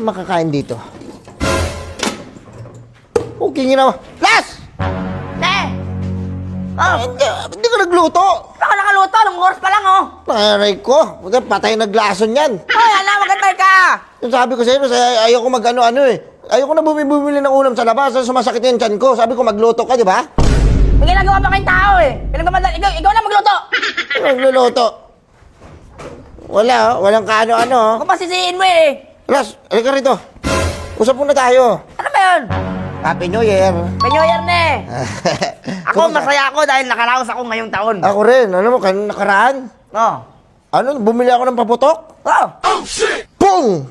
makakain dito. Okay nga naman. Las! Hindi ka nagluto. Baka nakaluto, nung oras pa lang, oh. Naray ko. Patay naglason yan. Ay, ala, magantay ka. Yung sabi ko sa'yo, ayoko mag-ano-ano eh. Ayoko na bumili ng ulam sa labas. Sumasakit yung tiyan ko. Sabi ko magluto ka, di ba? May ginagawa pa kayong tao, eh. Ikaw na magluto. Magluluto. Walang kaano-ano. Kung pasisiin mo, eh. Las, halika rito. Usap muna tayo. Ano ba yun? Happy New Year. Penyoyer na, eh. Ako, Kumusta? masaya ako dahil nakaraos ako ngayong taon. Ako rin. Alam mo, nakaraan. Oh. Ano, bumili ako ng paputok. Oh. Pung!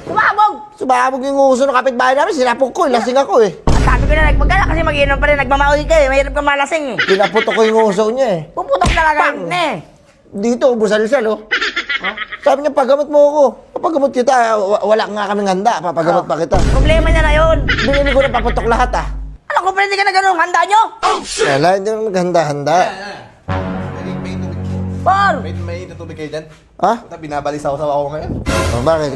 Sumabog. Sumabog yung uso ng kapitbahay namin. Sinapog ko. Lasing ako eh. At sabi ko na, magkala kasi mag-inom pa rin. Nagmamaoy ka, eh. Mahirap ka malasing, eh. Pinaputok ko yung uso niya eh. Puputok talaga yun, eh. Dito, busal-sal oh. Sabi niya, pagamot mo ako. Papagamot kita. Wala nga kaming handa. Papagamot pa kita. Problema niya na yun. Binili ko na paputok lahat ah. Ano kung pwede ka na ganun? Handa nyo? Wala, hindi naman naghanda-handa. Por! May tutubig kayo dyan? Ha? Puta, binabalisaw-saw ako ngayon. Oh, bakit?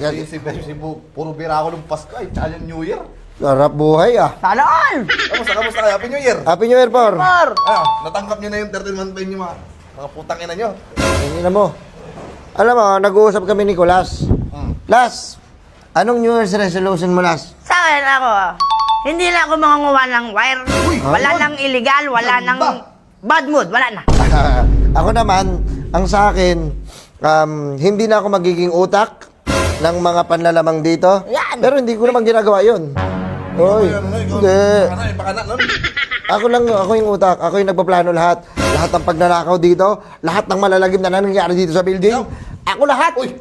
Puro bira ako ng Pasko ay tsaka yung New Year. Sarap buhay ah. Sana all! Kamusta kayo? Happy New Year! Happy New Year, Por. Por! Ano, natanggap nyo na yung 13-month pay nyo mga putang ina nyo. Hindi na mo. Alam mo, nag-uusap kami ni Kulas. Las, anong New Year's resolution mo, Las? Sa akin ako, hindi na ako mangunguha ng wire. Wala nang illegal, wala nang bad mood, wala na. Ako naman, ang sa akin, hindi na ako magiging utak ng mga panlalamang dito. Yan. Pero hindi ko naman ginagawa yun. Oy, hindi. Baka na, nun. Ako yung utak. Ako yung nagpaplano lahat. Lahat ng pagnanakaw dito. Lahat ng malalagim na nangyayari dito sa building. Ako lahat. Uy!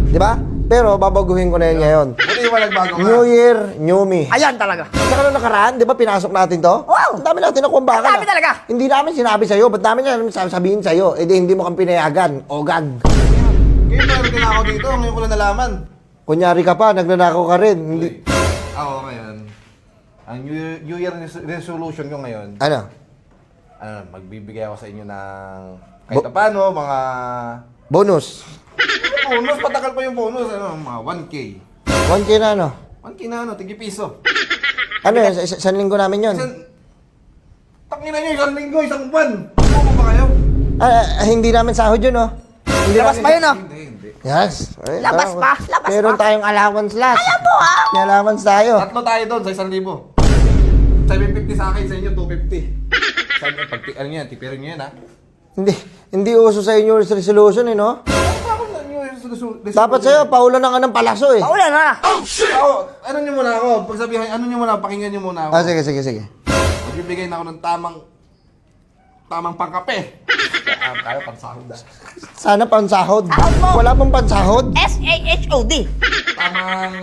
Di ba? Pero babaguhin ko na yun ngayon. Buti yung nagbago ka. New Year, new me. Ayan talaga. Saka nung nakaraan, di ba pinasok natin to? Wow! Ang dami natin na kumbakan. Ang dami talaga. Hindi namin sinabi sa'yo. Ba't namin sabihin sa'yo? Eh di hindi mo kang pinayagan. O gag. Ngayon meron din ako dito, ngayon ko lang nalaman. Kunyari ka pa, nagnanakaw ka rin. Hindi. Ako ngayon, ang New Year resolution ko ngayon, Ano? magbibigay ako sa inyo ng kahit na paano, mga Bonus. bonus, patakal pa yung bonus, mga 1K. 1K na ano? 1K na tigi piso. Ano yun? Sa linggo namin yun? Tangina nyo, isang linggo, isang buwan. Ano ba kayo? Hindi namin sahod yun, oh. Hindi Labas namin- pa yun, oh. Hindi. Yes. Ay, Labas pa, labas Meron pa. tayong allowance last. Alam mo, ha? May allowance tayo. Tatlo tayo doon sa 1,000. 750 sa akin, sa inyo 250. Sabi nyo, pag ano yan, tipirin nyo yan ha. Hindi uso sa inyo resolution, eh, no? Ako na New Year's resolution. Dapat sa'yo, paulan ng anong palaso, eh. Paulan na. Ako, ano nyo muna ako, pagsabihan, ano nyo muna, pakinggan nyo muna ako. Sige, sige, sige. Magbibigay na ako ng tamang pangkape. Kaya pansahod na. Sana pansahod. Sahod mo. Wala pang pansahod. SAHOD.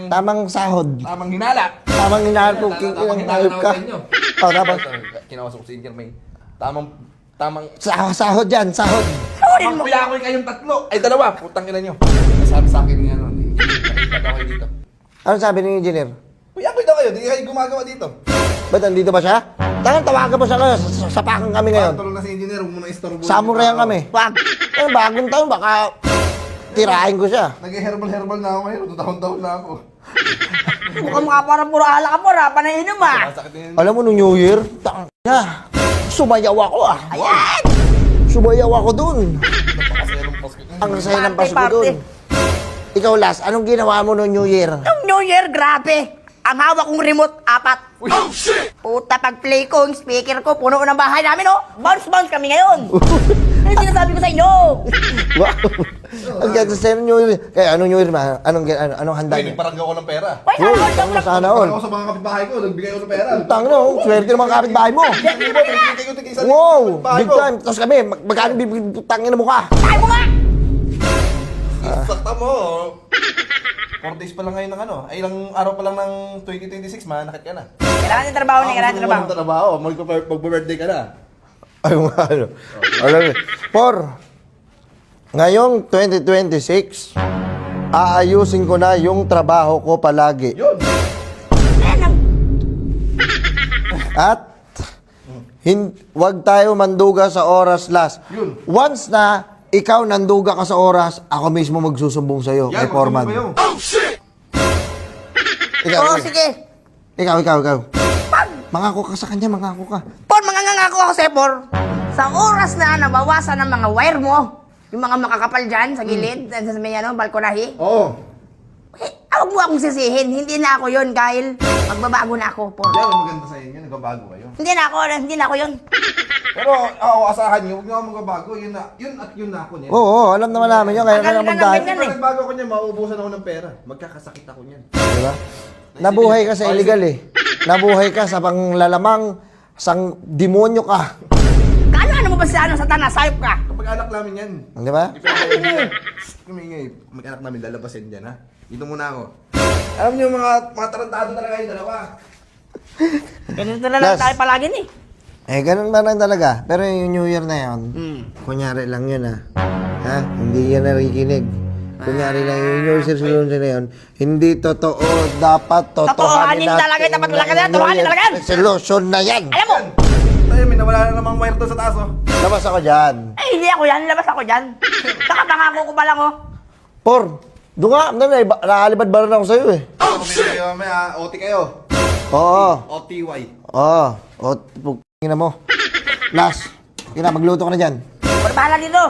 Tamang Sahod. hinala. Tamang hinahanap ko. Tamang hinala na ako ka. sa inyo. Oh, dapat. Kinausap ko si Inter May. Tamang Sahod yan, sahod. Sahurin mo. Kuya ko kayong tatlo. Ay, dalawa. Putang ina nyo. Sabi sa akin ni ano, nakikita kayo dito. Ano sabi ng engineer? Kuya ko daw kayo, di kayo gumagawa dito. Ba't nandito ba siya? Tawagan mo siya ngayon. Sapakan kami ngayon. Tulong na si engineer, huwag mo na istorbo. Samurayan kami. Wag. Ano, bagong taon, baka tirahin ko siya. Nag-herbal na ako ngayon, taon-taon na ako. Mukhang mukha parang puro alak ka, por, ha? Panainom, ha? Masakit na yun. Alam mo, nung New Year, na, sumayaw ako ah. Ayan! Sumayaw ako dun. Napakasaya ng Pasko. Ang saya ng Pasko Party, dun. Ikaw, Las, anong ginawa mo nung New Year? Nung New Year, grabe. Ang hawak kong remote, 4. Oh, shit! Puta, pag-play ko, yung speaker ko, puno ng bahay namin, oh. Bounce kami ngayon. Ano yung sinasabi ko sa inyo? Wow. Ang ganda sa New Year. Kaya anong New Year ma? Anong handa Ay, niyo? nagparanggaw ko ng pera. Uy, Uy, sana all, sana Parang all. ako sa mga kapitbahay ko, nagbigay ako ng pera. Utang na, oh. Swerte naman kapitbahay mo. Bigay ko tig-isa Wow, kapitbahay big ko. time. Tapos kami, magkano bibigtangin na mukha? Tayo mo nga! Sakta mo. 4 days pa lang ngayon ng ano. Ay, ilang araw pa lang ng 2026, manakit ka na. Kailangan yung trabaho niya, kailangan yung trabaho. trabaho. Mag-birthday ka na. Ay, ano. Alam mo, ngayong 2026, aayusin ko na yung trabaho ko palagi. Yun. At wag tayo manduga sa oras last. Yun. Once na ikaw nanduga ka sa oras, ako mismo magsusumbong sa'yo, kay Foreman. magsumbong kayo. Ikaw, Oo, ikaw. sige. Ikaw. Pag, Mangako ka sa kanya, mangako ka. Por, mangangako ako sa'yo, Por. Sa oras na nabawasan ng mga wire mo, yung mga makakapal dyan sa gilid, sa may balkonahe, Oo. huwag mo akong sisihin. Hindi na ako yun, Kyle. Magbabago na ako, Por. Yan ang maganda sa inyo, nagbabago kayo. Hindi na ako yun. Pero ako, asahan niyo, huwag niyo ako magbabago. Yun at yun na ako niyan. Oo, alam naman namin yun. Kaya Tagal kaya ka magdahil. namin yan. Pag nagbago ako niyan, mauubusan ako ng pera. Magkakasakit ako niyan. Diba? Nabuhay ka sa illegal eh. Nabuhay ka sa panglalamang, sang demonyo ka. Ano mo ba sa Satanas? Sayop ka. Kapag anak namin yan. Di ba? Kumingay, mag-anak namin, lalabasin dyan, ha? Dito muna ako. Alam niyo, mga tarantado talaga yung dalawa. Ganito na lang Yes. tayo palagi ni. Eh, ganun ba lang talaga. Pero yung New Year na yun, Hmm. kunyari lang yun ha. Ha? Hindi yan nakikinig. Kunyari lang yung New Year's resolution na yun. Hindi totoo. Dapat totohanin Totohanin natin. talaga, dapat talaga yan. New Totohanin Year's talaga yan. resolution na yan. Alam mo, Tayo, may nawala na namang wire doon sa taas, oh. Labas ako dyan. hindi ako yan. Labas ako dyan. Nakapangako ko pa lang, oh. Por, doon nga. Nakalibad ba rin ako sa'yo eh. Kumingay kayo, may OT kayo. Oo. OTY. Oo. O, pugin na mo. Last. Magluto ka na dyan. Pero bahala dito.